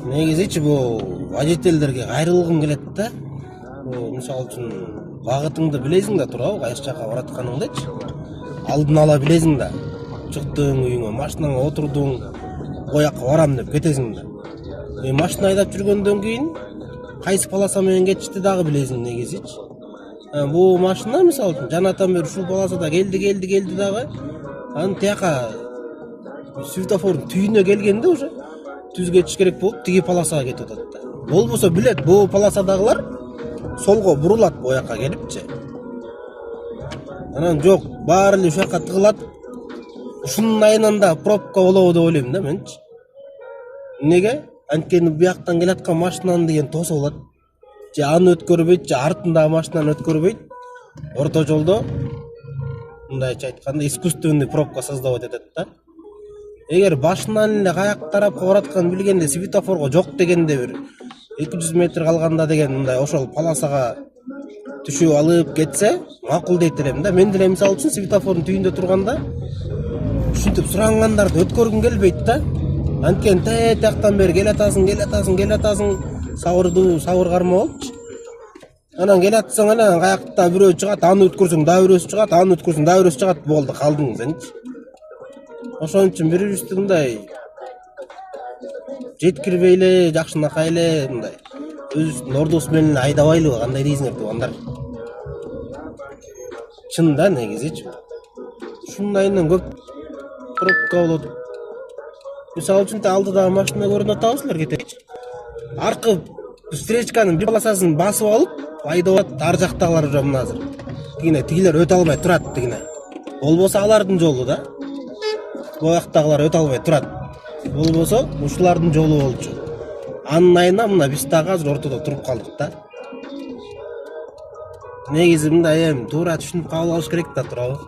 Негизичи бул водительдерге кайрылгым келет да. Мисалы үчүн багытыңды билесиң да туурабы, кайсы жака баратканыңдычы. Алдын ала билесиң да. Чыктың үйүңө, машинаңа отурдуң, боякка барам деп кетесиң да. Машина айдап жүргөндөн кийин кайсы полоса менен кетишти дагы билесиң негизичи. Бул машина мисалы үчүн жанатан бери ушул полосада келди дагы. Анын тияка светофордун түйүнө келгенде уже түз кетиш керек болуп, тиги полосага кетип атат да. Болбосо билет, бул полосадагылар солго бурулат боякка келипчи. Анан жок, баары эле ушакка тыгылат. Ушунун айынан да пробка болобу деп ойлойм да менчи. Неге? Анткени бияктан келаткан машинаны деген тосуп алат. Же аны өткөрбөйт, же артындагы машинаны өткөрбөйт. Орто жолдо мындайча айтканда искусственный пробка создавать этет да. Эгер башынан эле каяк тарапка баратканын билгенде светофорго жок дегенде бир 200 метр калганда деген мындай ошол полосага түшүп алып кетсе, макул дейт элем да. Мен деле мисалы үчүн светофордун түйүндө турганда ушинтип сурангандарды өткөргүм келбейт да. Анткени тияктан бери келатасың, сабыр карма болчу. Анан келатсаң анан каякта бирөө чыгат, аны өткөрсөң да бирөөсү чыгат, аны өткөрсөң да бирөөсү чыгат, болду, калдың сенчи. Ошон үчүн бири-бирибизди мындай жеткирбей эле, жакшынакай эле мындай өзүбүздүн ордубуз менен айдабайлыбы, кандай дейсиңер туугандар. Чын да негизичи. Ушундайынан көп пробка болот. Мисалы үчүн алдыдагы машина көрүнүп атабыздар кетечи. Аркы встречканын бир полосасын басып алып, айдап атат, ар жактагылар уже мына азыр. Тигилер өтө албай турат дегине. Болбосо алардын жолу да. Бояктагылар өтө албай турат. Болбосо ушулардын жолу болчу. Анын айынан мына биз дагы азыр ортодо туруп калдык да. Негизи мындай туура түшүнүп кабыл алыш керек да туурабы.